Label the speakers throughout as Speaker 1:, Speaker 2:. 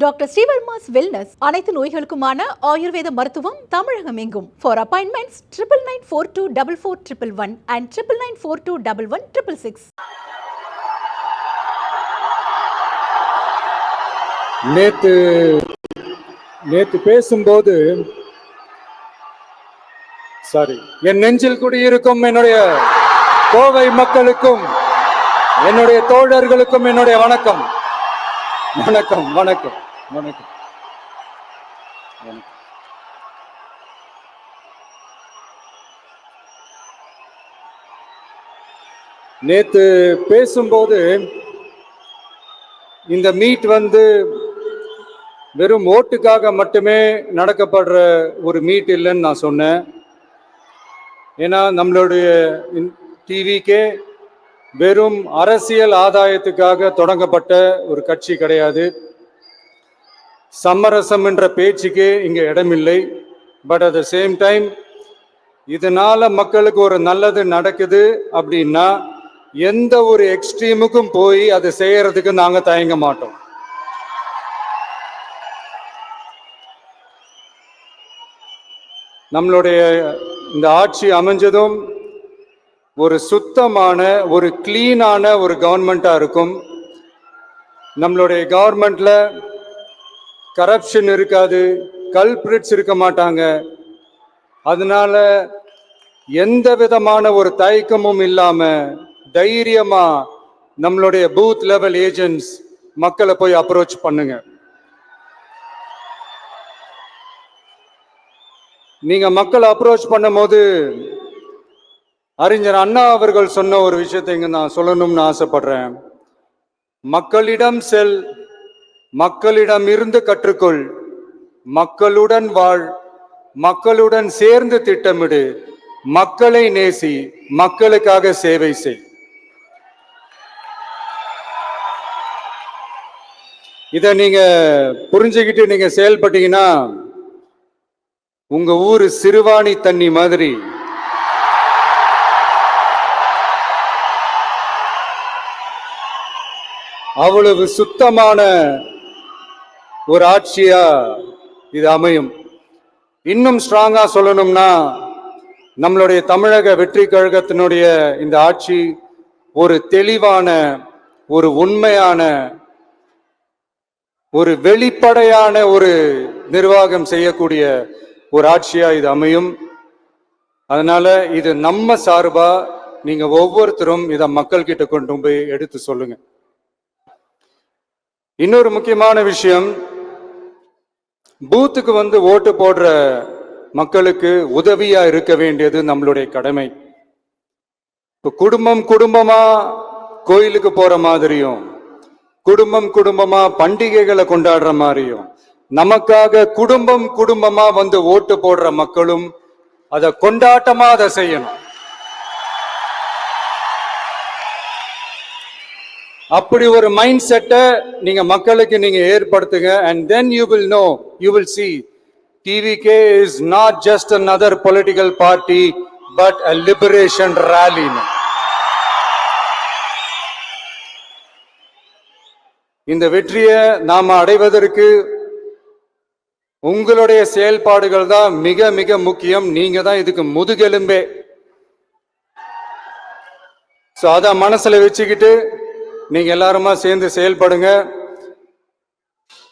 Speaker 1: Doctor Srivarma's wellness அனைத்து நோய்களுக்குமான ஆயுர்வேத மருத்துவம் தமிழகம் எங்கும். For appointments 9942444111 and 99421166.
Speaker 2: நேத்து பேசும்போது என் நெஞ்சில் குடியிருக்கும் என்னுடைய கோவை மக்களுக்கும் என்னுடைய தோழர்களுக்கும் என்னுடைய வணக்கம். வணக்கம் வணக்கம் வணக்கம். நேத்து பேசும்போது இந்த மீட் வெறும் ஓட்டுக்காக மட்டுமே நடக்கப்படுற ஒரு மீட் இல்லைன்னு நான் சொன்னேன். ஏன்னா நம்மளுடைய டிவிக்கே வெறும் அரசியல் ஆதாயத்துக்காக தொடங்கப்பட்ட ஒரு கட்சி கிடையாது. சமரசம் என்ற பேச்சுக்கே இங்கே இடமில்லை. But at the same time இதனால மக்களுக்கு ஒரு நல்லது நடக்குது அப்படின்னா எந்த ஒரு எக்ஸ்ட்ரீமுக்கும் போய் அதை செய்யறதுக்கு நாங்கள் தயங்க மாட்டோம். நம்மளுடைய இந்த ஆட்சி அமைஞ்சதும் ஒரு சுத்தமான ஒரு கிளீனான ஒரு கவர்மெண்ட்டாக இருக்கும். நம்மளுடைய கவர்மெண்ட்ல கரப்ஷன் இருக்காது, கல்பிரிட்ஸ் இருக்க மாட்டாங்க. அதனால எந்த விதமான ஒரு தயக்கமும் இல்லாம தைரியமா நம்மளுடைய பூத் லெவல் ஏஜென்ட்ஸ் மக்களை போய் அப்ரோச் பண்ணுங்க. நீங்க மக்களை அப்ரோச் பண்ணும் போது அறிஞர் அண்ணா அவர்கள் சொன்ன ஒரு விஷயத்தை இங்க நான் சொல்லணும்னு ஆசைப்படுறேன். மக்களிடம் செல், மக்களிடம் இருந்து கற்றுக்கொள், மக்களுடன் வாழ், மக்களுடன் சேர்ந்து திட்டமிடு, மக்களை நேசி, மக்களுக்காக சேவை செய். இத நீங்க புரிஞ்சுக்கிட்டு நீங்க செயல்பட்டீங்கன்னா உங்க ஊரு சிறுவாணி தண்ணி மாதிரி அவ்வளவு சுத்தமான ஒரு ஆட்சியா இது அமையும். இன்னும் ஸ்ட்ராங்கா சொல்லணும்னா நம்மளுடைய தமிழக வெற்றி கழகத்தினுடைய இந்த ஆட்சி ஒரு தெளிவான, ஒரு உண்மையான, ஒரு வெளிப்படையான ஒரு நிர்வாகம் செய்யக்கூடிய ஒரு ஆட்சியா இது அமையும். அதனால இது நம்ம சார்பா நீங்க ஒவ்வொருத்தரும் இதை மக்கள் கிட்ட கொண்டு போய் எடுத்து சொல்லுங்க. இன்னொரு முக்கியமான விஷயம், பூத்துக்கு ஓட்டு போடுற மக்களுக்கு உதவியா இருக்க வேண்டியது நம்மளுடைய கடமை. இப்ப குடும்பம் குடும்பமா கோயிலுக்கு போற மாதிரியும், குடும்பம் குடும்பமா பண்டிகைகளை கொண்டாடுற மாதிரியும், நமக்காக குடும்பம் குடும்பமா ஓட்டு போடுற மக்களும் அதை கொண்டாட்டமா அதை செய்யணும். அப்படி ஒரு மைண்ட் செட்டை நீங்க மக்களுக்கு நீங்க ஏற்படுத்துங்க. and then you will know, you will see TVK is not just another political party but a liberation rally. இந்த வெற்றியை நாம அடைவதற்கு உங்களுடைய செயல்பாடுகள் தான் மிக மிக முக்கியம். நீங்க தான் இதுக்கு முதுகெலும்பே. சோ அத மனசுல வச்சுக்கிட்டு நீங்க எல்லாருமா சேர்ந்து செயல்படுங்க.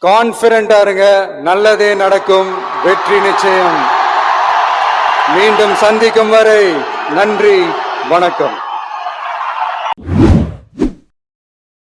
Speaker 2: கான்பிடண்டா இருங்க, நல்லதே நடக்கும், வெற்றி நிச்சயம். மீண்டும் சந்திக்கும் வரை நன்றி, வணக்கம்.